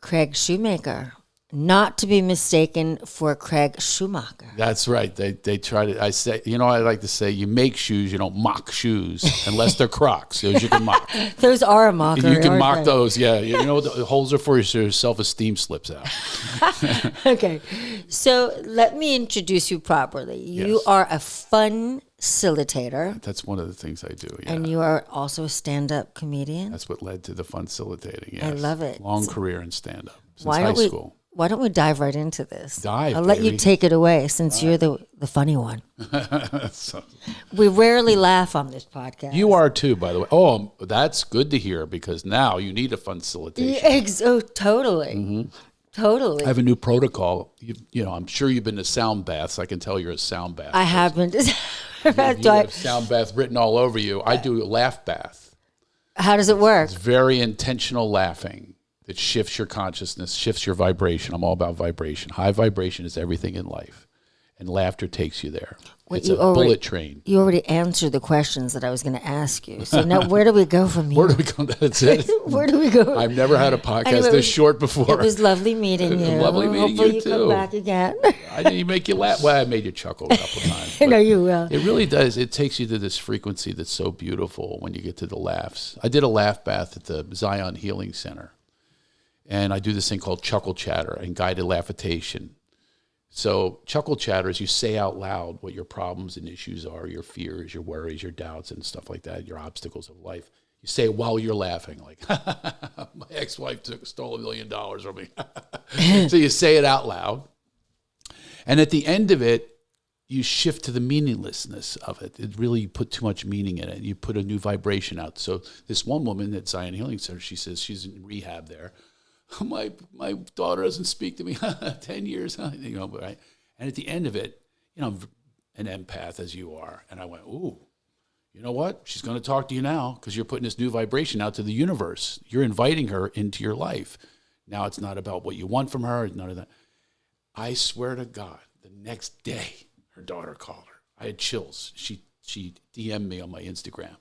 Craig Shoemaker, not to be mistaken for Craig Shoemaker. That's right. They try to. I say, I like to say, you make shoes, you don't mock shoes unless they're Crocs. Those you can mock. Those are a mockery. You can mock those. Yeah. You know what the holes are for? Your self-esteem slips out. Okay, so let me introduce you properly. You are a funsilitator. That's one of the things I do. Yeah. And you are also a stand-up comedian. That's what led to the funsilitating. Yes. I love it. Long career in stand-up since high school. Why don't we dive right into this? I'll let you take it away since you're the funny one. We rarely laugh on this podcast. You are too, by the way. Oh, that's good to hear because now you need a funsilation. Totally. Mm-hmm. Totally. I have a new protocol. I'm sure you've been to sound baths. I can tell you're a sound bath. I have been to you have sound bath written all over you. I do a laugh bath. How does it work? It's very intentional laughing. It shifts your consciousness, shifts your vibration. I'm all about vibration. High vibration is everything in life, and laughter takes you there. It's a bullet train. You already answered the questions that I was going to ask you. So now where do we go from here? Where do we go? That's it. Where do we go? I've never had a podcast this short before. It was lovely meeting you. Lovely meeting Hopefully you too. Come back again. I didn't make you laugh. Well, I made you chuckle a couple times. I know you will. It really does. It takes you to this frequency that's so beautiful when you get to the laughs. I did a laugh bath at the Zion Healing Center. And I do this thing called chuckle chatter and guided laughitation. So chuckle chatter is you say out loud what your problems and issues are, your fears, your worries, your doubts, and stuff like that, your obstacles of life. You say it while you're laughing, like, my ex-wife stole $1 million from me. So you say it out loud. And at the end of it, you shift to the meaninglessness of it. It really put too much meaning in it. You put a new vibration out. So this one woman at Zion Healing Center, she says she's in rehab there. My daughter doesn't speak to me 10 years, right? And at the end of it, I'm an empath as you are. And I went, ooh, you know what? She's going to talk to you now because you're putting this new vibration out to the universe. You're inviting her into your life. Now it's not about what you want from her. It's none of that. I swear to God, the next day, her daughter called her. I had chills. She DM'd me on my Instagram.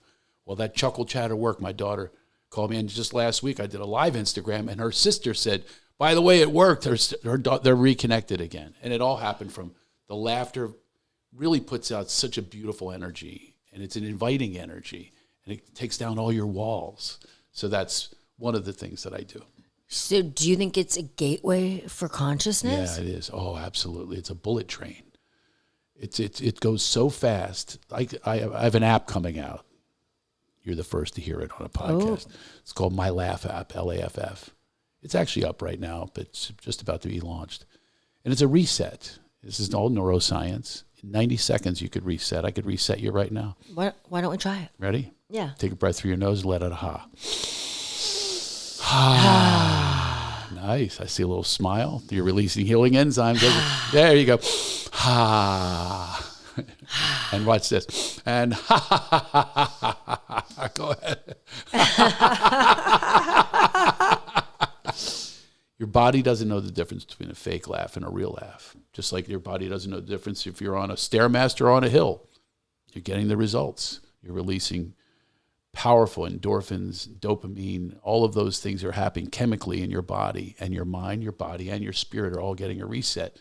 Well, that chuckle chatter worked. My daughter called me, and just last week I did a live Instagram, and her sister said, by the way, it worked. They're reconnected again. And it all happened from the laughter really puts out such a beautiful energy, and it's an inviting energy, and it takes down all your walls. So that's one of the things that I do. So do you think it's a gateway for consciousness? Yeah, it is. Oh, absolutely. It's a bullet train. It goes so fast. I have an app coming out. You're the first to hear it on a podcast. Oh. It's called My Laugh app, LAFF. It's actually up right now, but it's just about to be launched. And it's a reset. This is all neuroscience. In 90 seconds, you could reset. I could reset you right now. Why don't we try it? Ready? Yeah. Take a breath through your nose and let out a ha. Nice. I see a little smile. You're releasing healing enzymes. There you go. Ha. And watch this. And go ahead. Your body doesn't know the difference between a fake laugh and a real laugh. Just like your body doesn't know the difference if you're on a Stairmaster or on a hill. You're getting the results. You're releasing powerful endorphins, dopamine. All of those things are happening chemically in your body, and your mind, your body, and your spirit are all getting a reset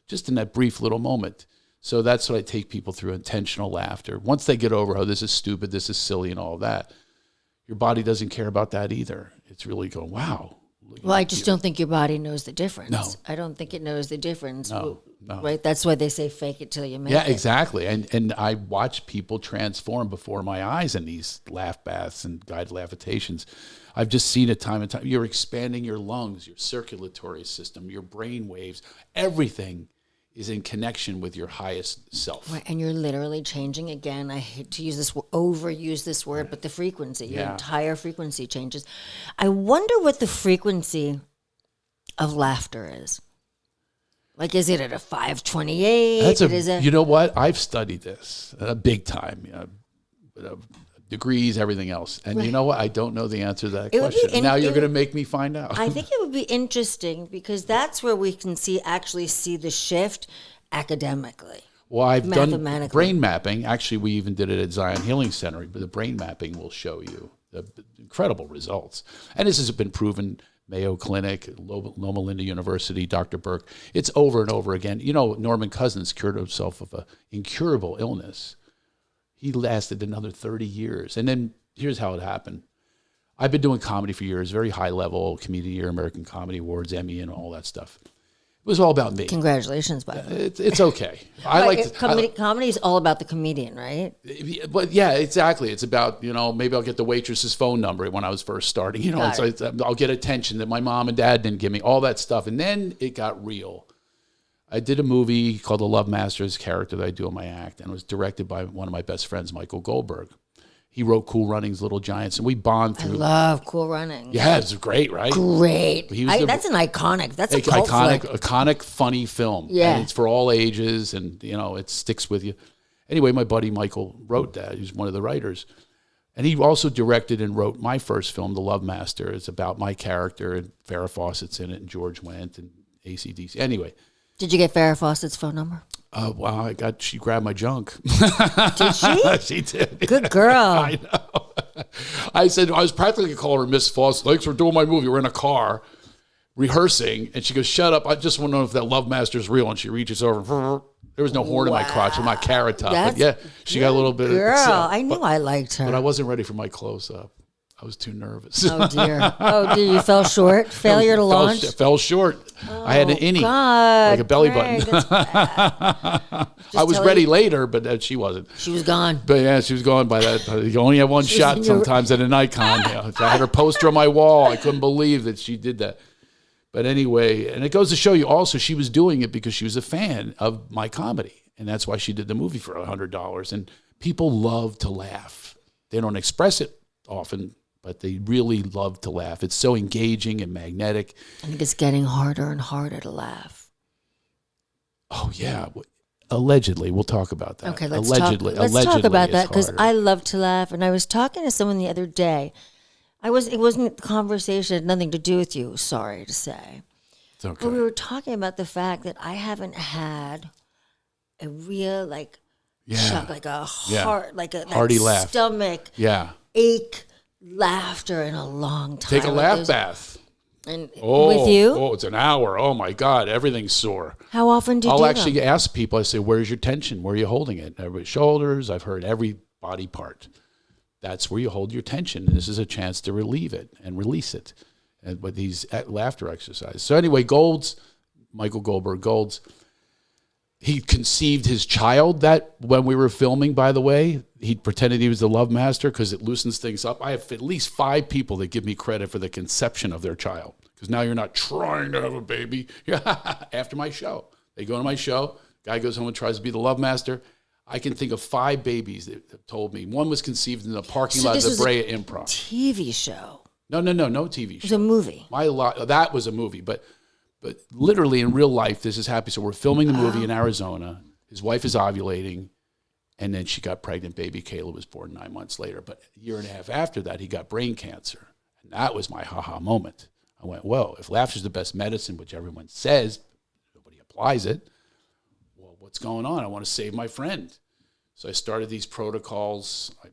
just in that brief little moment. So that's what I take people through, intentional laughter. Once they get over, oh, this is stupid, this is silly, and all that, your body doesn't care about that either. It's really going, wow. Well, I just don't think your body knows the difference. No. I don't think it knows the difference. No. Right? That's why they say fake it till you make it. Yeah, exactly. And I watch people transform before my eyes in these laugh baths and guided laughations. I've just seen it time and time. You're expanding your lungs, your circulatory system, your brain waves, everything is in connection with your highest self. Right, and you're literally changing, again, I hate to overuse this word, but the frequency, your entire frequency changes. I wonder what the frequency of laughter is. Like, is it at a 528? You know what? I've studied this big time, degrees, everything else. And right. You know what? I don't know the answer to that question. Now you're going to make me find out. I think it would be interesting because that's where we can actually see the shift academically. Well, I've done brain mapping. Actually, we even did it at Zion Healing Center. But the brain mapping will show you the incredible results. And this has been proven Mayo Clinic, Loma Linda University, Dr. Burke. It's over and over again. You know, Norman Cousins cured himself of an incurable illness. He lasted another 30 years. And then here's how it happened. I've been doing comedy for years, very high level, Comedian of the Year, American Comedy Awards, Emmy, and all that stuff. It was all about me. Congratulations, by the way. It's okay. Comedy is all about the comedian, right? But yeah, exactly. It's about, maybe I'll get the waitress's phone number when I was first starting. I'll get attention that my mom and dad didn't give me, all that stuff. And then it got real. I did a movie called The Love Masters, character that I do in my act, and it was directed by one of my best friends, Michael Goldberg. He wrote Cool Runnings, Little Giants, and we bond through. I love Cool Runnings. Yeah, it's great, right? Great. That's an iconic. That's a cult flick. Iconic, funny film. Yeah, and it's for all ages, and it sticks with you. Anyway, my buddy Michael wrote that. He's one of the writers, and he also directed and wrote my first film, The Love Master. It's about my character, and Farrah Fawcett's in it, and George Wendt, and AC/DC. Anyway. Did you get Farrah Fawcett's phone number? Wow, she grabbed my junk. Did she? She did. Good girl. I know. I said, I was practically calling her Miss Fawcett. Thanks for doing my movie. We're in a car rehearsing, and she goes, shut up. I just want to know if that Love Master's real. And she reaches over. There was no horn in my crotch. I'm not Carrot Top. But yeah, she got a little bit girl, of... I knew I liked her. But I wasn't ready for my close-up. I was too nervous. Oh, dear. You fell short? Failure to launch? Fell short. I had an innie, like a belly button. I was ready later, but she wasn't. She was gone. But yeah, she was gone by that. You only have one shot sometimes at an icon. I had her poster on my wall. I couldn't believe that she did that. But anyway, and it goes to show you also she was doing it because she was a fan of my comedy. And that's why she did the movie for $100. And people love to laugh. They don't express it often, but they really love to laugh. It's so engaging and magnetic. I think it's getting harder and harder to laugh. Oh, yeah. Allegedly. We'll talk about that. Okay, let's talk about that because I love to laugh. And I was talking to someone the other day. It wasn't a conversation, it had nothing to do with you, sorry to say. It's okay. But we were talking about the fact that I haven't had a real, shock, like a heart, like a hearty laugh. Stomach ache. Laughter in a long time. Take a laugh bath. And with you? Oh, it's an hour. Oh my God, everything's sore. How often do you do that? I'll actually ask people, I say, where's your tension? Where are you holding it? Everybody's shoulders. I've heard every body part. That's where you hold your tension. And this is a chance to relieve it and release it. And with these laughter exercises. So anyway, Michael Goldberg, he conceived his child that when we were filming, by the way, he pretended he was the Love Master because it loosens things up. I have at least 5 people that give me credit for the conception of their child because now you're not trying to have a baby. After my show, they go to my show. Guy goes home and tries to be the Love Master. I can think of 5 babies that have told me. One was conceived in the parking lot of the Brea Improv. TV show. No TV show. It was a movie. That was a movie, but literally in real life, this is happy. So we're filming the movie in Arizona. His wife is ovulating, and then she got pregnant. Baby Kayla was born 9 months later. But a year and a half after that, he got brain cancer. And that was my ha-ha moment. I went, whoa, if laughter is the best medicine, which everyone says, nobody applies it, well, what's going on? I want to save my friend. So I started these protocols. I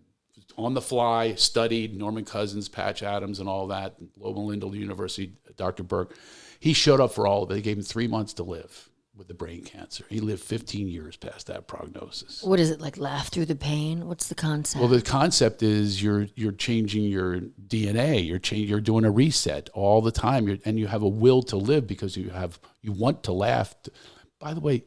on the fly, studied Norman Cousins, Patch Adams, and all that, Loma Linda University, Dr. Burke. He showed up for all of it. They gave him 3 months to live with the brain cancer. He lived 15 years past that prognosis. What is it, like laugh through the pain? What's the concept? Well, the concept is you're changing your DNA. You're doing a reset all the time, and you have a will to live because you want to laugh. By the way,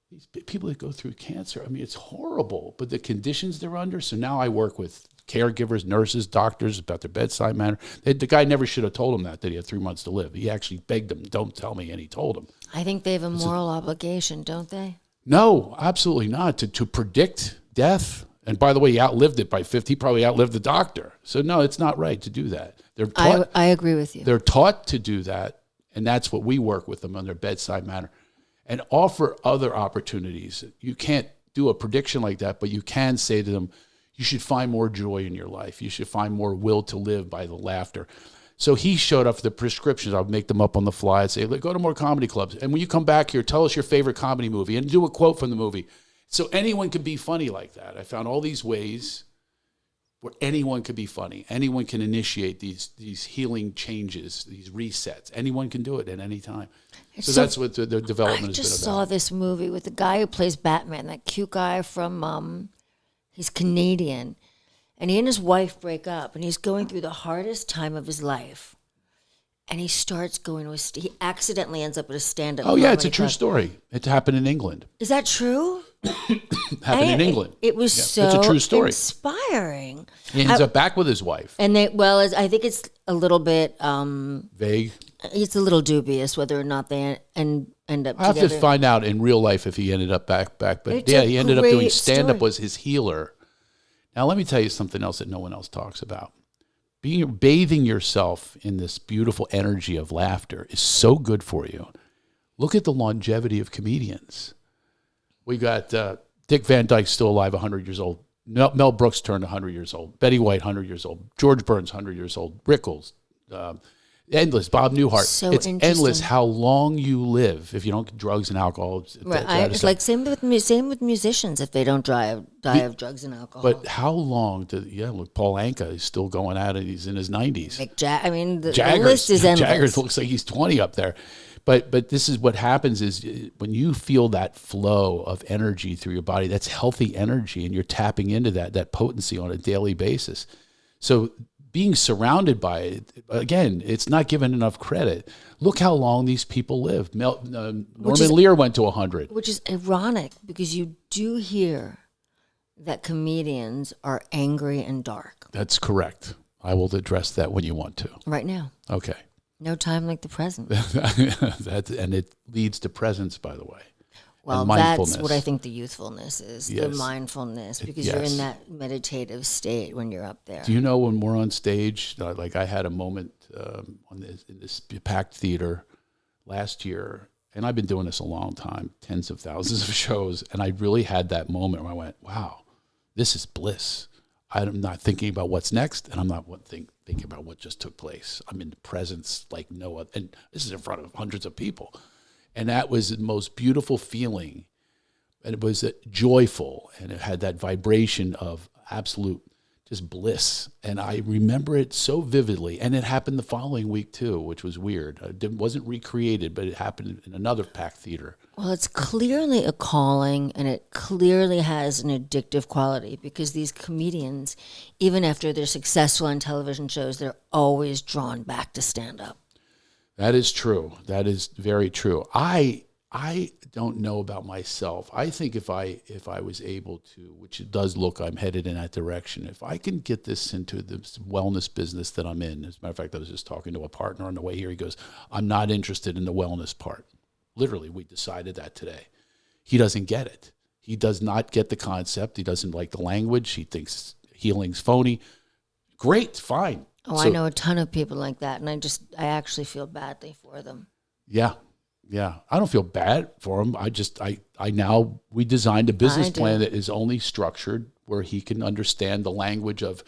these people that go through cancer, I mean, it's horrible, but the conditions they're under. So now I work with caregivers, nurses, doctors about their bedside manner. The guy never should have told him that he had 3 months to live. He actually begged him, don't tell me, and he told him. I think they have a moral obligation, don't they? No, absolutely not. To predict death. And by the way, he outlived it by 50. He probably outlived the doctor. So no, it's not right to do that. They're taught, I agree with you. They're taught to do that, and that's what we work with them on their bedside manner. And offer other opportunities. You can't do a prediction like that, but you can say to them, you should find more joy in your life. You should find more will to live by the laughter. So he showed up for the prescriptions. I'll make them up on the fly and say, go to more comedy clubs. And when you come back here, tell us your favorite comedy movie and do a quote from the movie. So anyone can be funny like that. I found all these ways where anyone could be funny. Anyone can initiate these healing changes, these resets. Anyone can do it at any time. So that's what the development has been about. I just saw this movie with the guy who plays Batman, that cute guy from, he's Canadian. And he and his wife break up, and he's going through the hardest time of his life. And he starts going to he accidentally ends up at a stand-up. Oh, yeah, it's a true story. It happened in England. Is that true? Happened in England. It was so it's a true story. Inspiring. He ends up back with his wife. And I think it's a little bit vague. It's a little dubious whether or not they end up I'll have together. to find out in real life if he ended up back. But yeah, he ended up doing stand-up was his healer. Now, let me tell you something else that no one else talks about. Bathing yourself in this beautiful energy of laughter is so good for you. Look at the longevity of comedians. We got Dick Van Dyke still alive, 100 years old. Mel Brooks turned 100 years old. Betty White, 100 years old. George Burns, 100 years old. Rickles, endless. Bob Newhart. So it's endless how long you live if you don't get drugs and alcohol. Right. It's like same with musicians if they don't die of drugs and alcohol. But how long look, Paul Anka is still going at it. He's in his 90s. The list is endless. Jagger looks like he's 20 up there. But this is what happens is when you feel that flow of energy through your body, that's healthy energy, and you're tapping into that potency on a daily basis. So being surrounded by it, again, it's not given enough credit. Look how long these people live. Norman Lear went to 100. Which is ironic because you do hear that comedians are angry and dark. That's correct. I will address that when you want to. Right now. Okay. No time like the present. And it leads to presence, by the way. Well, that's what I think the youthfulness is, the mindfulness, because you're in that meditative state when you're up there. Do you know when we're on stage, like I had a moment in this packed theater last year, and I've been doing this a long time, tens of thousands of shows, and I really had that moment where I went, wow, this is bliss. I'm not thinking about what's next, and I'm not thinking about what just took place. I'm in the presence like no other, and this is in front of hundreds of people. And that was the most beautiful feeling. And it was joyful, and it had that vibration of absolute just bliss. And I remember it so vividly. And it happened the following week too, which was weird. It wasn't recreated, but it happened in another packed theater. Well, it's clearly a calling, and it clearly has an addictive quality because these comedians, even after they're successful on television shows, they're always drawn back to stand up. That is true. That is very true. I don't know about myself. I think if I was able to, which it does look, I'm headed in that direction. If I can get this into this wellness business that I'm in, as a matter of fact, I was just talking to a partner on the way here. He goes, I'm not interested in the wellness part. Literally, we decided that today. He doesn't get it. He does not get the concept. He doesn't like the language. He thinks healing's phony. Great, fine. Oh, so, I know a ton of people like that, and I actually feel badly for them. Yeah. I don't feel bad for him. We designed a business plan that is only structured where he can understand the language of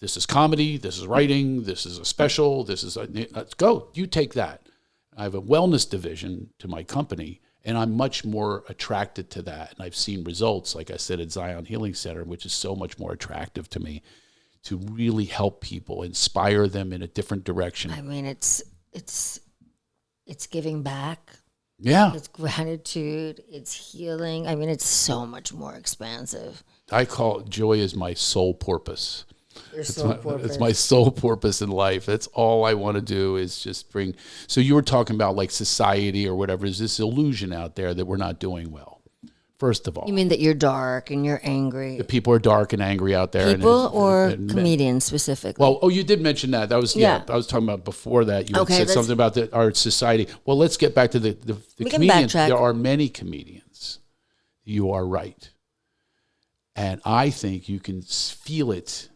this is comedy, this is writing, this is a special, let's go. You take that. I have a wellness division to my company, and I'm much more attracted to that. And I've seen results, like I said, at Zion Healing Center, which is so much more attractive to me, to really help people, inspire them in a different direction. I mean, it's giving back. Yeah. It's gratitude. It's healing. I mean, it's so much more expansive. I call joy is my sole purpose. It's my sole purpose in life. That's all I want to do is just bring. So you were talking about like society or whatever. Is this illusion out there that we're not doing well? First of all, you mean that you're dark and you're angry? The people are dark and angry out there. People or comedians specifically? Well, you did mention that. That was I was talking about before that. You had said something about our society. Well, let's get back to the comedians. There are many comedians. You are right, and I think you can feel it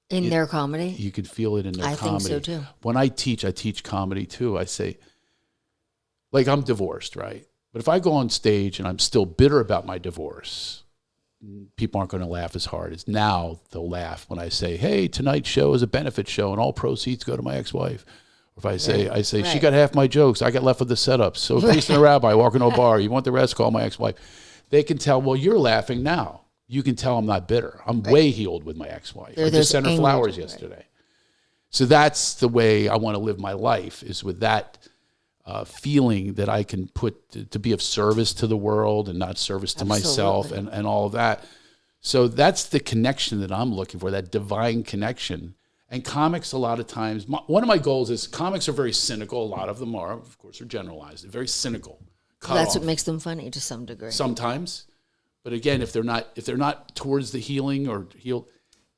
in their comedy. You can feel it in their comedy. I think so too. When I teach comedy too. I say, like, I'm divorced, right? But if I go on stage and I'm still bitter about my divorce, people aren't going to laugh as hard as now. They'll laugh when I say, hey, tonight's show is a benefit show and all proceeds go to my ex-wife. Or if I say, she got half my jokes, I got left with the setups. So a priest and a rabbi walk into a bar, you want the rest, call my ex-wife. They can tell, well, you're laughing now. you can tell I'm not bitter. I'm way healed with my ex-wife. I just sent her flowers yesterday. So that's the way I want to live my life, is with that feeling that I can put to be of service to the world and not service to myself and all of that. So that's the connection that I'm looking for, that divine connection. And comics, a lot of times, one of my goals is comics are very cynical. A lot of them are, of course, are generalized. They're very cynical. That's what makes them funny to some degree. Sometimes. But again, if they're not towards the healing or heal,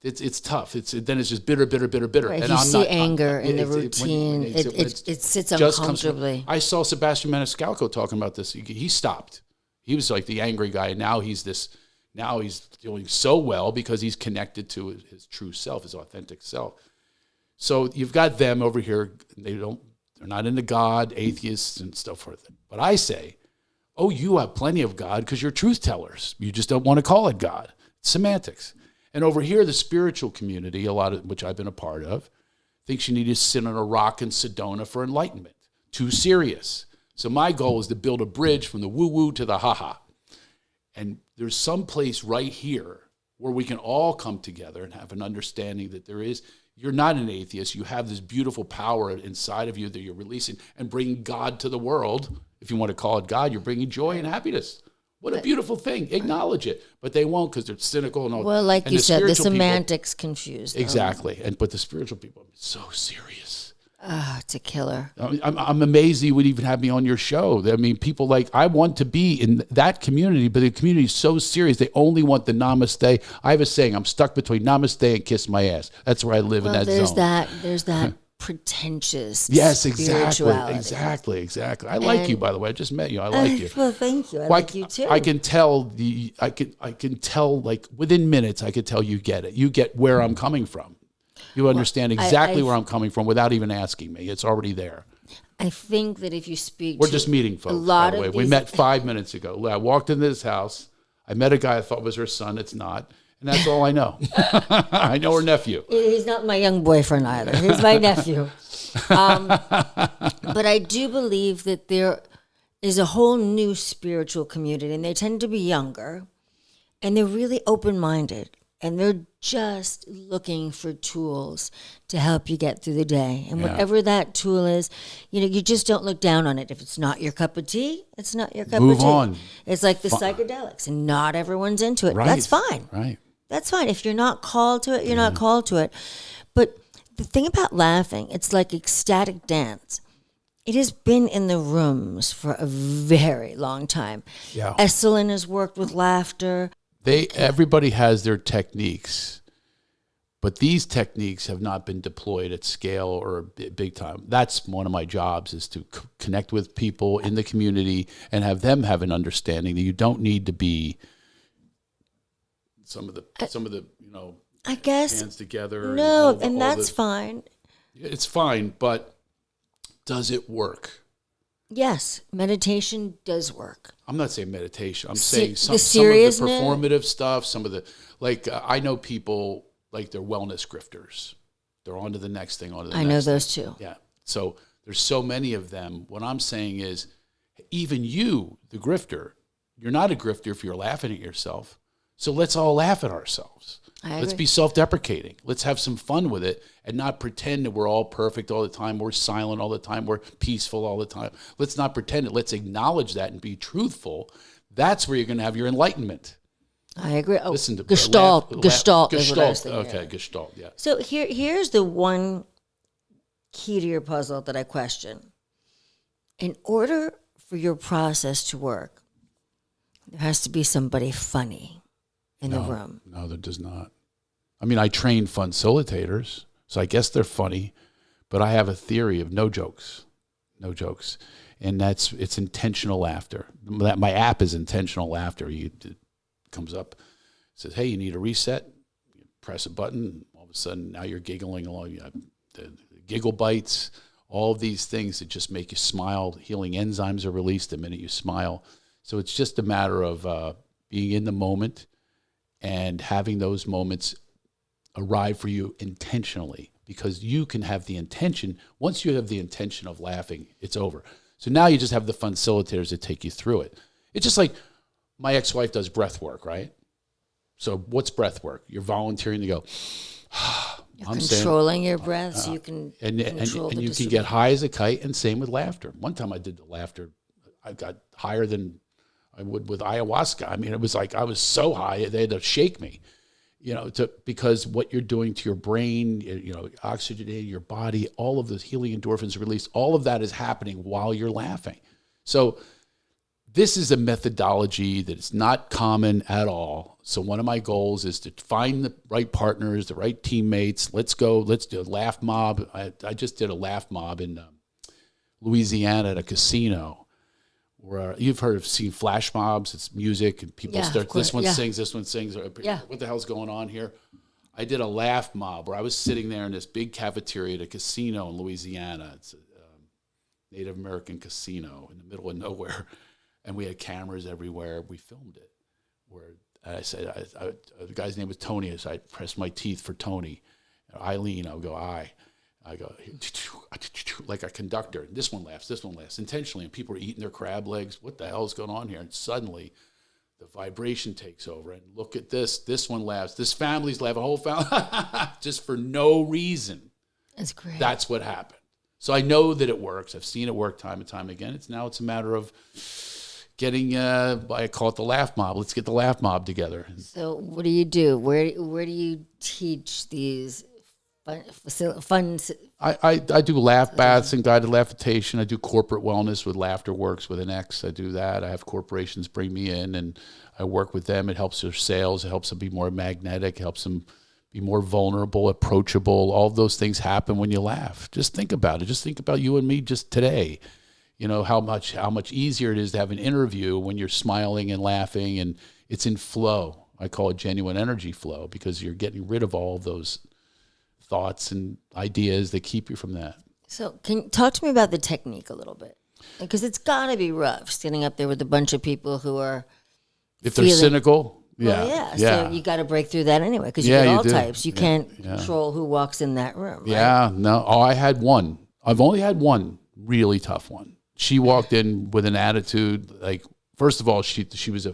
it's tough. Then it's just bitter. Right. And you see anger in the routine. It sits uncomfortably. I saw Sebastian Maniscalco talking about this. He stopped. He was like the angry guy, and now he's doing so well because he's connected to his true self, his authentic self. So you've got them over here. They're not into God, atheists and stuff like that. But I say, oh, you have plenty of God because you're truth tellers. You just don't want to call it God. It's semantics. And over here, the spiritual community, a lot of which I've been a part of, thinks you need to sit on a rock in Sedona for enlightenment. Too serious. So my goal is to build a bridge from the woo-woo to the ha-ha. And there's some place right here where we can all come together and have an understanding that you're not an atheist. You have this beautiful power inside of you that you're releasing and bringing God to the world. If you want to call it God, you're bringing joy and happiness. What a beautiful thing. Acknowledge it. But they won't because they're cynical. And all. Well, like you said, the semantics confuse them. Exactly. But the spiritual people are so serious. It's a killer. I'm amazed you would even have me on your show. I mean, people I want to be in that community, but the community is so serious. They only want the namaste. I have a saying, I'm stuck between namaste and kiss my ass. That's where I live in that zone. There's that pretentious yes, exactly. I like you, by the way. I just met you. I like you. Well, thank you. I like you too. I can tell I can tell like within minutes, I could tell you get it. You get where I'm coming from. You understand exactly where I'm coming from without even asking me. It's already there. I think that if you speak We're just meeting folks, by the way. We met 5 minutes ago. I walked into this house. I met a guy I thought was her son. It's not. And that's all I know. I know her nephew. He's not my young boyfriend either. He's my nephew. But I do believe that there is a whole new spiritual community, and they tend to be younger, and they're really open-minded, and they're just looking for tools to help you get through the day. And whatever that tool is, you just don't look down on it. If it's not your cup of tea, it's not your cup of tea. Move on. It's like the psychedelics, and not everyone's into it. Right. That's fine. Right. That's fine. If you're not called to it, you're not called to it. But the thing about laughing, it's like ecstatic dance. It has been in the rooms for a very long time. Yeah. Esalen has worked with laughter. Everybody has their techniques, but these techniques have not been deployed at scale or big time. That's one of my jobs, is to connect with people in the community and have them have an understanding that you don't need to be some of the I guess hands together. No, and that's fine. It's fine, but does it work? Yes, meditation does work. I'm not saying meditation. I'm saying some of the performative stuff, some of the, I know people, they're wellness grifters. They're on to the next thing, I know those too. Yeah. So there's so many of them. What I'm saying is, even you, the grifter, you're not a grifter if you're laughing at yourself. So let's all laugh at ourselves. Let's be self-deprecating. Let's have some fun with it and not pretend that we're all perfect all the time. We're silent all the time. We're peaceful all the time. Let's not pretend it. Let's acknowledge that and be truthful. That's where you're going to have your enlightenment. I agree. Oh, Listen to Gestalt is what I was thinking. Okay, Gestalt, yeah. So here's the one key to your puzzle that I question. In order for your process to work, there has to be somebody funny in the room. No, there does not. I mean, I train funsillitators, so I guess they're funny, but I have a theory of no jokes. And it's intentional laughter. My app is intentional laughter. It comes up, says, hey, you need a reset. You press a button, all of a sudden now you're giggling along. You have the giggle bites, all of these things that just make you smile. Healing enzymes are released the minute you smile. So it's just a matter of being in the moment and having those moments arrive for you intentionally, because you can have the intention. Once you have the intention of laughing, it's over. So now you just have the funsillitators that take you through it. It's just like my ex-wife does breath work, right? So what's breath work? You're volunteering to go. You're controlling your breath so you can and control you can get high as a kite, and same with laughter. One time I did the laughter, I got higher than I would with ayahuasca. I mean, it was like I was so high they had to shake me, because what you're doing to your brain, oxygenating your body, all of those healing endorphins released, all of that is happening while you're laughing. So this is a methodology that is not common at all. So one of my goals is to find the right partners, the right teammates. Let's do a laugh mob. I just did a laugh mob in Louisiana at a casino where you've seen flash mobs. It's music and people start, this one sings, this one sings. What the hell's going on here? I did a laugh mob where I was sitting there in this big cafeteria at a casino in Louisiana. It's a Native American casino in the middle of nowhere. And we had cameras everywhere. We filmed it. Where I said, the guy's name was Tony. So I pressed my teeth for Tony. Eileen, I would go, I go, like a conductor. This one laughs, intentionally. And people are eating their crab legs. What the hell is going on here? And suddenly the vibration takes over. And look at this. This one laughs. This family's laughing. A whole family. Just for no reason. That's great. That's what happened. So I know that it works. I've seen it work time and time again. It's a matter of getting, I call it the laugh mob. Let's get the laugh mob together. So what do you do? Where do you teach these fun? I do laugh baths and guided laughitation. I do corporate wellness with Laughter Works with an X. I do that. I have corporations bring me in and I work with them. It helps their sales. It helps them be more magnetic. It helps them be more vulnerable, approachable. All of those things happen when you laugh. Just think about it. Just think about you and me just today. How much easier it is to have an interview when you're smiling and laughing and it's in flow. I call it genuine energy flow because you're getting rid of all of those thoughts and ideas that keep you from that. So can you talk to me about the technique a little bit? Because it's got to be rough standing up there with a bunch of people who are if they're cynical. Yeah. So you got to break through that anyway because you get all types. You can't control who walks in that room. Right? Yeah, no. Oh, I had one. I've only had one really tough one. She walked in with an attitude like, first of all, she was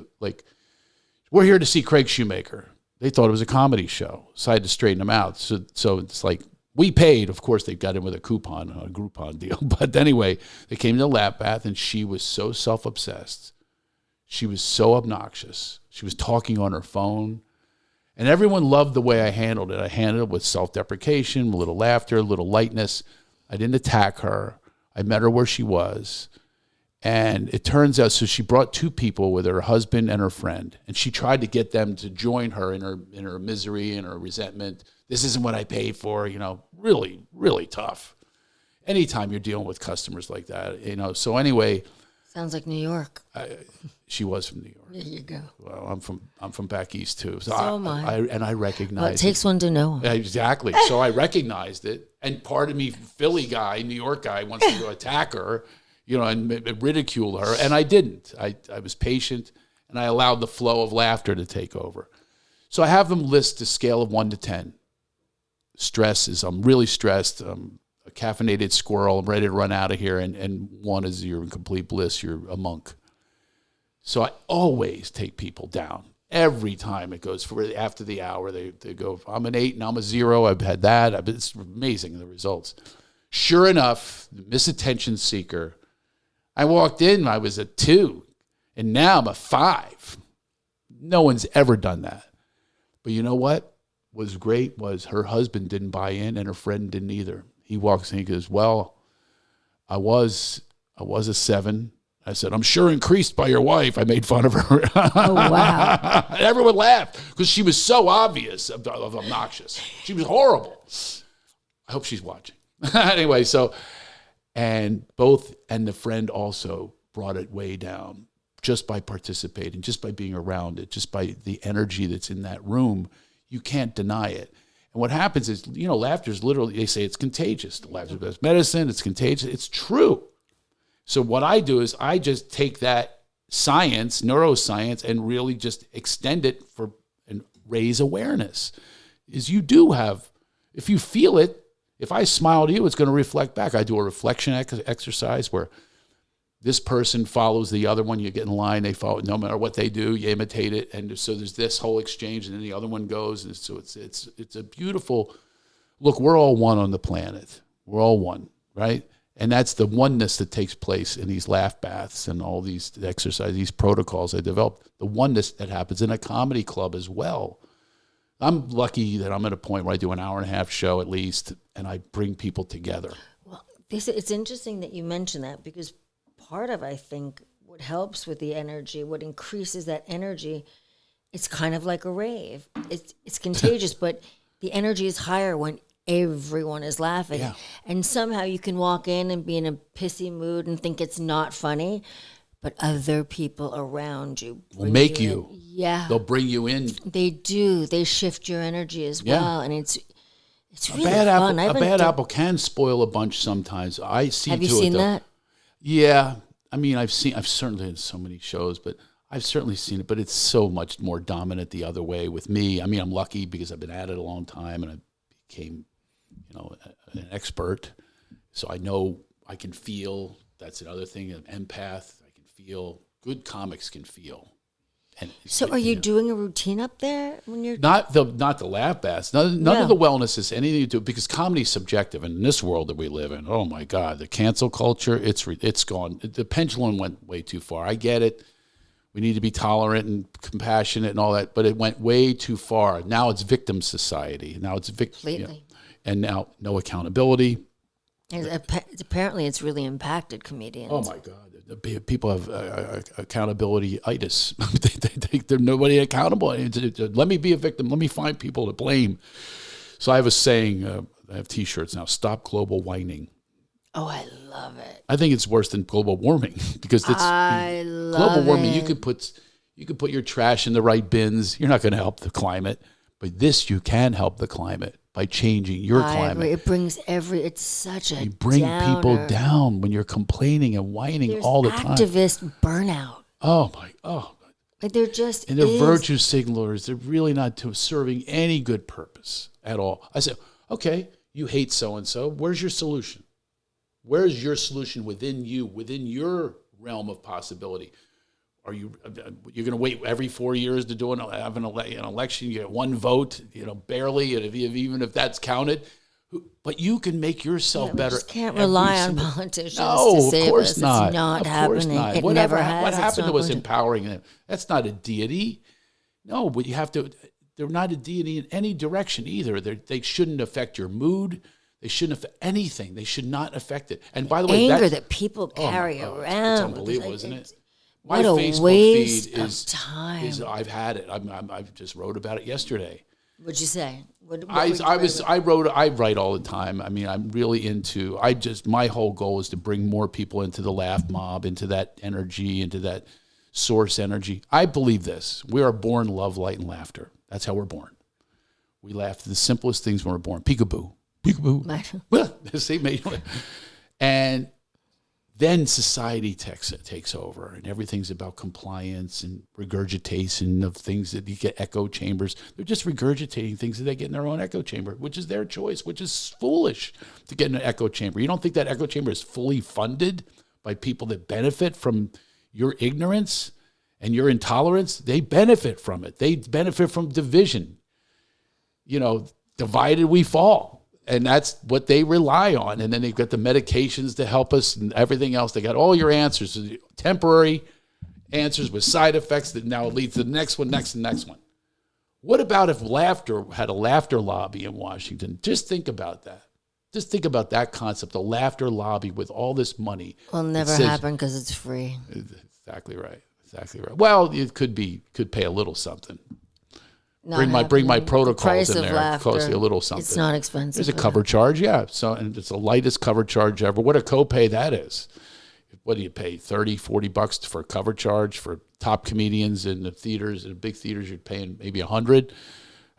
we're here to see Craig Shoemaker. They thought it was a comedy show, so I had to straighten them out. So it's like, we paid. Of course, they got in with a Groupon deal. But anyway, they came to the lap bath, and she was so self-obsessed. She was so obnoxious. She was talking on her phone. And everyone loved the way I handled it. I handled it with self-deprecation, a little laughter, a little lightness. I didn't attack her. I met her where she was. And it turns out, so she brought two people with her husband and her friend. And she tried to get them to join her in her misery and her resentment. This isn't what I paid for, really, really tough. Anytime you're dealing with customers like that, So anyway. Sounds like New York. She was from New York. There you go. Well, I'm from back east too. So am I. And I recognized it takes one to know. Exactly. So I recognized it. And part of me, Philly guy, New York guy, wants to go attack her, and ridicule her. And I didn't. I was patient and I allowed the flow of laughter to take over. So I have them list a scale of 1 to 10. Stress is I'm really stressed. I'm a caffeinated squirrel. I'm ready to run out of here. And 1 is you're in complete bliss. You're a monk. So I always take people down. Every time it goes after the hour, they go, I'm an 8 and I'm a 0. I've had that. It's amazing, the results. Sure enough, the misattention seeker, I walked in, I was a 2, and now I'm a 5. No one's ever done that. But you know what was great was her husband didn't buy in and her friend didn't either. He walks in, he goes, well, I was a 7. I said, I'm sure increased by your wife. I made fun of her. Oh, wow. And everyone laughed because she was so obvious of obnoxious. She was horrible. I hope she's watching. Anyway, and the friend also brought it way down just by participating, just by being around it, just by the energy that's in that room. You can't deny it. And what happens is, laughter is literally, they say it's contagious. Laughter is best medicine. It's contagious. It's true. So what I do is I just take that science, neuroscience, and really just extend it and raise awareness. Is you do have, if you feel it, if I smile to you, it's going to reflect back. I do a reflection exercise where this person follows the other one. You get in line, they follow. No matter what they do, you imitate it, and so there's this whole exchange, and then the other one goes, and so it's a beautiful look. We're all one on the planet. We're all one, right? And that's the oneness that takes place in these laugh baths and all these exercises, these protocols I developed. The oneness that happens in a comedy club as well. I'm lucky that I'm at a point where I do an hour and a half show at least, and I bring people together. Well, it's interesting that you mention that, because part of, I think, what helps with the energy, what increases that energy, it's kind of like a rave. It's contagious, but the energy is higher when everyone is laughing. Yeah. And somehow you can walk in and be in a pissy mood and think it's not funny, but other people around you will make you. Yeah. They'll bring you in. They do. They shift your energy as well. And it's really fun. fun. A bad apple can spoil a bunch sometimes. I see. Have you seen that? Yeah. I mean, I've certainly had so many shows, but I've certainly seen it, but it's so much more dominant the other way with me. I mean, I'm lucky because I've been at it a long time and I became, an expert. So I know I can feel. That's another thing. An empath. I can feel. Good comics can feel. And so are you doing a routine up there when you're not the laugh baths? None of the wellness is anything to do, because comedy is subjective. And in this world that we live in, oh my God, the cancel culture, it's gone. The pendulum went way too far. I get it. We need to be tolerant and compassionate and all that, but it went way too far. Now it's victim society. Now it's completely. And now no accountability. Apparently, it's really impacted comedians. Oh my God. People have accountability-itis. They're nobody accountable. Let me be a victim. Let me find people to blame. So I have a saying, I have T-shirts now, stop global whining. Oh, I love it. I think it's worse than global warming, because global warming, you could put your trash in the right bins. You're not going to help the climate. But this, you can help the climate by changing your climate. Agree. It brings it's such a You bring downer. people down when you're complaining and whining all the time. Activist burnout. Like they're just and they're virtue signalers. They're really not serving any good purpose at all. I said, okay, you hate so-and-so. Where's your solution? Where's your solution within you, within your realm of possibility? Are you're going to wait every 4 years to have an election? You get one vote, barely, even if that's counted. But you can make yourself better. We just can't rely on politicians to save of course us. Not. It's not of happening. Course not. It Whatever, never has. What happened to us going empowering them? That's not a deity. No, but you have to. They're not a deity in any direction either. They shouldn't affect your mood. They shouldn't affect anything. They should not affect it. And by the way, anger that people carry around. It's unbelievable, isn't it? My What a Facebook waste feed of time. I've had it. I just wrote about it yesterday. What'd you say? I write all the time. I mean, I'm really into. My whole goal is to bring more people into the laugh mob, into that energy, into that source energy. I believe this: we are born love, light, and laughter. That's how we're born. We laugh at the simplest things when we're born. Peekaboo, peekaboo. See, and then society takes over, and everything's about compliance and regurgitation of things that you get echo chambers. They're just regurgitating things that they get in their own echo chamber, which is their choice, which is foolish to get in an echo chamber. You don't think that echo chamber is fully funded by people that benefit from your ignorance and your intolerance? They benefit from it. They benefit from division. Divided we fall. And that's what they rely on. And then they've got the medications to help us and everything else. They got all your answers, temporary answers with side effects that now leads to the next one, next one. What about if laughter had a laughter lobby in Washington? Just think about that. Just think about that concept, a laughter lobby with all this money. Will never happen because it's free. Exactly right. Well, it could pay a little something. Bring my protocols in there. Cost you a little something. It's not expensive. There's a cover charge, yeah. So, and it's the lightest cover charge ever. What a copay that is. What do you pay? $30-$40 for a cover charge for top comedians in the theaters, in big theaters? You're paying maybe $100.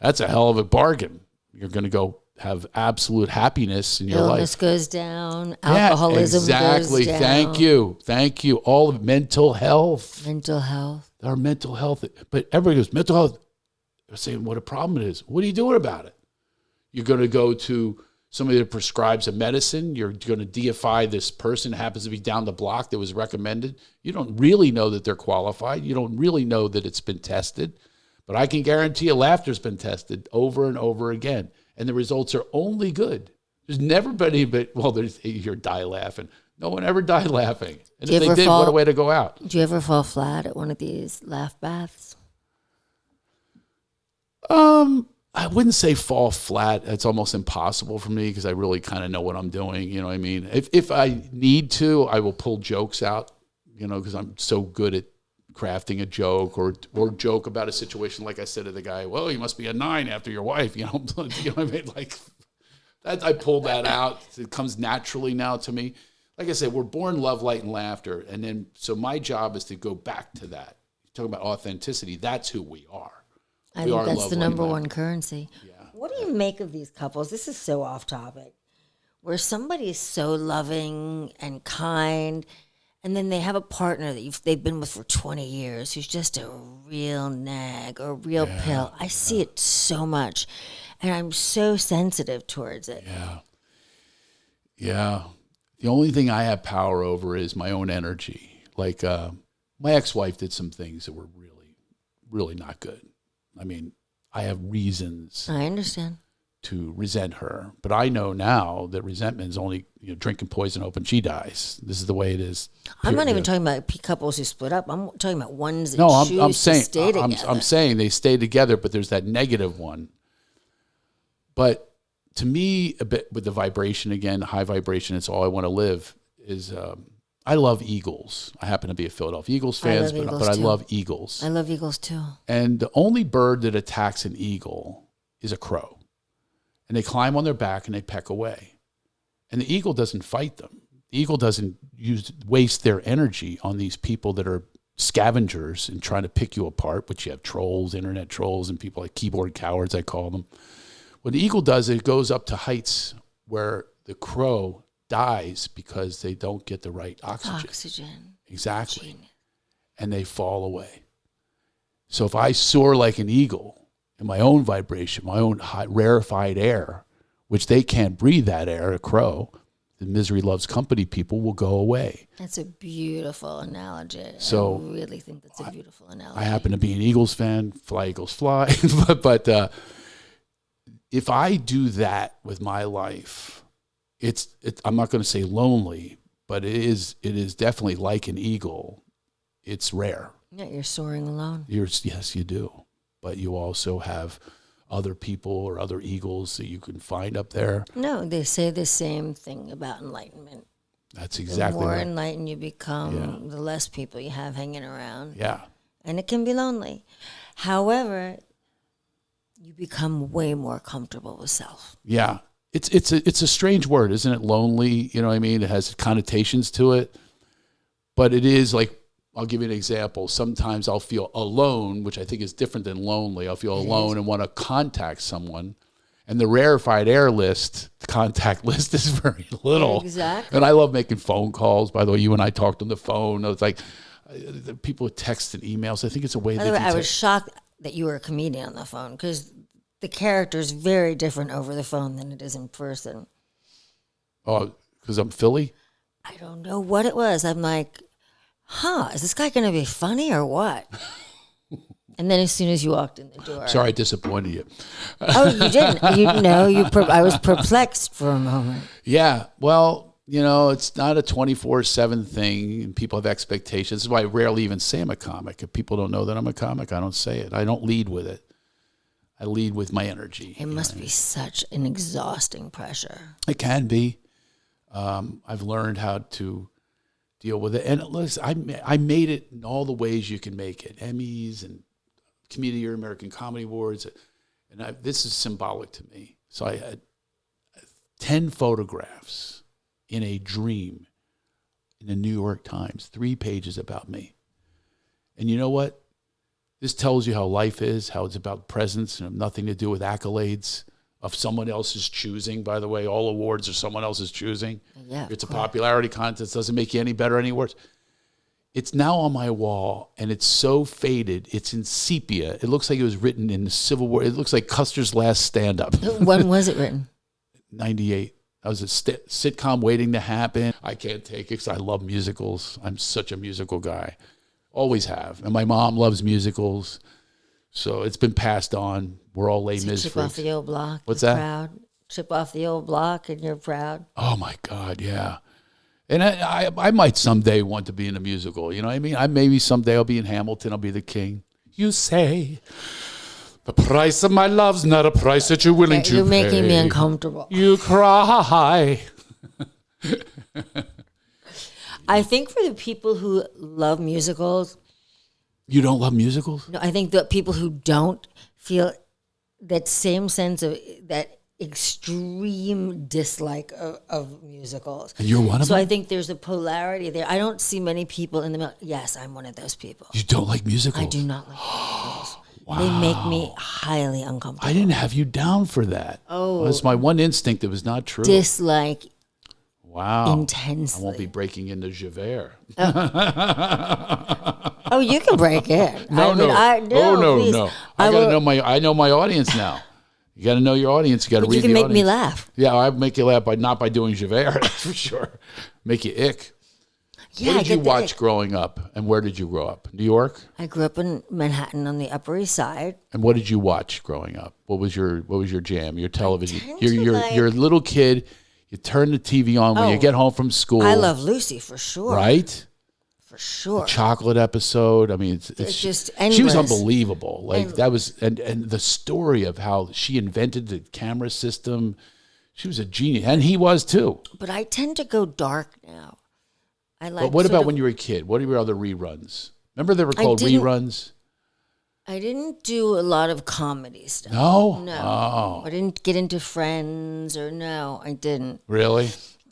That's a hell of a bargain. You're going to go have absolute happiness in your life. Illness goes down. Alcoholism goes down. Exactly. Thank you. All of mental health. Our mental health. But everybody goes, mental health. They're saying what a problem it is. What are you doing about it? You're going to go to somebody that prescribes a medicine, you're going to deify this person that happens to be down the block that was recommended. You don't really know that they're qualified. You don't really know that it's been tested. But I can guarantee you laughter's been tested over and over again. And the results are only good. There's never been anybody, you're die laughing. No one ever died laughing. And if they did, what a way to go out. Do you ever fall flat at one of these laugh baths? I wouldn't say fall flat. It's almost impossible for me because I really kind of know what I'm doing. You know what I mean? If I need to, I will pull jokes out, because I'm so good at crafting a joke or joke about a situation. Like I said to the guy, well, you must be a 9 after your wife. You know what I mean? Like that, I pull that out. It comes naturally now to me. Like I said, we're born love, light, and laughter. And then, so my job is to go back to that. You're talking about authenticity. That's who we are. I think that's the number one currency. Yeah. What do you make of these couples? This is so off topic, where somebody is so loving and kind, and then they have a partner that they've been with for 20 years who's just a real nag or a real pill. I see it so much, and I'm so sensitive towards it. Yeah. The only thing I have power over is my own energy. Like my ex-wife did some things that were really, really not good. I mean, I have reasons. I understand. To resent her. But I know now that resentment is only drinking poison hoping she dies. This is the way it is. I'm not even talking about couples who split up. I'm talking about ones that choose to stay together. I'm saying they stay together, but there's that negative one. But to me, a bit with the vibration again, high vibration, it's all I want to live, is I love eagles. I happen to be a Philadelphia Eagles fan, but I love eagles. I love eagles too. And the only bird that attacks an eagle is a crow. And they climb on their back and they peck away. And the eagle doesn't fight them. The eagle doesn't waste their energy on these people that are scavengers and trying to pick you apart, which you have trolls, internet trolls, and people like keyboard cowards, I call them. What the eagle does, it goes up to heights where the crow dies because they don't get the right oxygen. Exactly. Genius. And they fall away. So if I soar like an eagle in my own vibration, my own rarefied air, which they can't breathe that air, a crow, the misery loves company people will go away. That's a beautiful analogy. So I really think that's a beautiful analogy. I happen to be an Eagles fan, fly Eagles fly, but if I do that with my life, I'm not going to say lonely, but it is definitely like an eagle. It's rare. Yeah, you're soaring alone. Yes, you do. But you also have other people or other eagles that you can find up there. No, they say the same thing about enlightenment. That's exactly right. The more right. enlightened you become, the less people you have hanging around. Yeah. And it can be lonely. However, you become way more comfortable with self. Yeah. It's a strange word, isn't it? Lonely, you know what I mean? It has connotations to it. But it is like, I'll give you an example. Sometimes I'll feel alone, which I think is different than lonely. I'll feel alone and want to contact someone. And the rarefied air list, the contact list is very little. Exactly. And I love making phone calls. By the way, you and I talked on the phone. It's like the people with text and emails. I think it's a way that I was shocked that you were a comedian on the phone because the character is very different over the phone than it is in person. Oh, because I'm Philly? I don't know what it was. I'm like, is this guy going to be funny or what? And then as soon as you walked in the door. Sorry I disappointed you. Oh, you didn't. I was perplexed for a moment. Yeah. Well, it's not a 24/7 thing, and people have expectations. This is why I rarely even say I'm a comic. If people don't know that I'm a comic, I don't say it. I don't lead with it. I lead with my energy. It must be such an exhausting pressure. It can be. I've learned how to deal with it. And listen, I made it in all the ways you can make it. Emmys and Comedian of the Year, American Comedy Awards. And this is symbolic to me. So I had 10 photographs in a dream in the New York Times, 3 pages about me. And you know what? This tells you how life is, how it's about presence and nothing to do with accolades of someone else's choosing. By the way, all awards are someone else's choosing. Yeah, it's a popularity contest. Doesn't make you any better, any worse. It's now on my wall, and it's so faded. It's in sepia. It looks like it was written in the Civil War. It looks like Custer's last stand-up. When was it written? 98. I was a sitcom waiting to happen. I can't take it because I love musicals. I'm such a musical guy. Always have. And my mom loves musicals. So it's been passed on. We're all Les Mis chip freaks. off the old block. What's you're that? Proud. Chip off the old block and you're proud. Oh, my God, yeah. And I might someday want to be in a musical. You know what I mean? Maybe someday I'll be in Hamilton. I'll be the king. You say... The price of my love's not a price that you're willing to pay. You're making me uncomfortable. You cry. I think for the people who love musicals. You don't love musicals? No, I think that people who don't feel that same sense of that extreme dislike of musicals. And you're one of them? So I them? think there's a polarity there. I don't see many people in the middle. Yes, I'm one of those people. You don't like musicals? I do not like musicals. Wow. They make me highly uncomfortable. I didn't have you down for that. Oh. That's my one instinct. It was not true. Dislike wow. intensely. I won't be breaking into Javert. Oh, you can break in. No. Please. I know my audience now. You got to know your audience. You got to read the audience. You can make me laugh. Yeah, I make you laugh not by doing Javert, that's for sure. Make you ick. Yeah, what did you watch growing up, and where did you grow up? New York? I grew up in Manhattan on the Upper East Side. And what did you watch growing up? What was your jam? Your television? You're a little kid. You turn the TV on when you get home from school. I Love Lucy for sure. Right? For sure. The chocolate episode. I mean, it's just endless. She was unbelievable. Like that was, and the story of how she invented the camera system. She was a genius, and he was too. But I tend to go dark now. But what about when you were a kid? What are your other reruns? Remember they were called reruns? I didn't do a lot of comedy stuff. No? No. Oh. I didn't get into Friends no, I didn't. Really?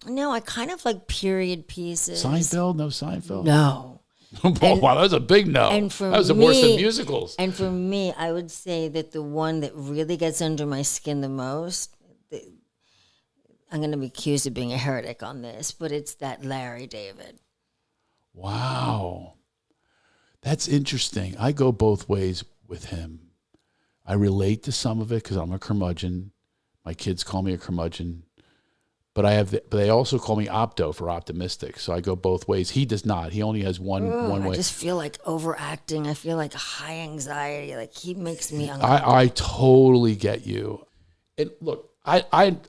No, I kind of like period pieces. Seinfeld? No Seinfeld? No. Wow, that was a big no. And for that was worse than musicals. And for me, I would say that the one that really gets under my skin the most, I'm going to be accused of being a heretic on this, but it's that Larry David. Wow. That's interesting. I go both ways with him. I relate to some of it because I'm a curmudgeon. My kids call me a curmudgeon. But they also call me opto for optimistic. So I go both ways. He does not. He only has one way. I just feel like overacting. I feel like high anxiety. Like he makes me uncomfortable. I totally get you. And look, I'm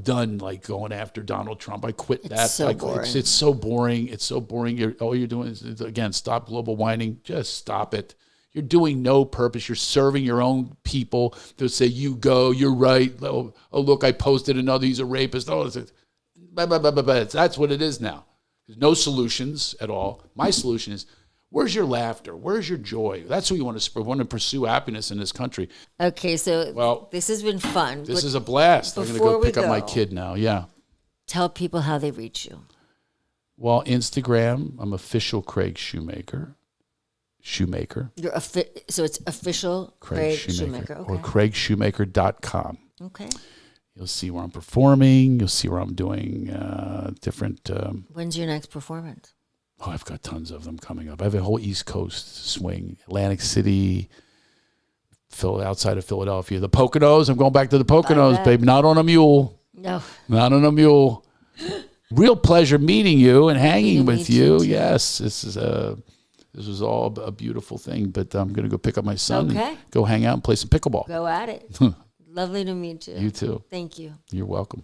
done like going after Donald Trump. I quit that. It's so boring. It's so boring. It's so boring. All you're doing is, again, stop global whining. Just stop it. You're doing no purpose. You're serving your own people. They'll say, you go, you're right. Oh, look, I posted another, he's a rapist. Oh, that's what it is now. There's no solutions at all. My solution is, where's your laughter? Where's your joy? That's what you want to pursue happiness in this country. Okay, so this has been fun. This is a blast. I'm going to go pick up my kid now. Yeah. Tell people how they reach you. Well, Instagram, I'm official Craig Shoemaker. So it's official Craig Shoemaker. Okay. Or craigshoemaker.com. Okay. You'll see where I'm performing. You'll see where I'm doing different. When's your next performance? Oh, I've got tons of them coming up. I have a whole East Coast swing. Atlantic City, outside of Philadelphia. The Poconos. I'm going back to the Poconos, babe. Not on a mule. No. Not on a mule. Real pleasure meeting you and hanging with you. Yes, this was all a beautiful thing, but I'm going to go pick up my son and go hang out and play some pickleball. Go at it. Lovely to meet you. You too. Thank you. You're welcome.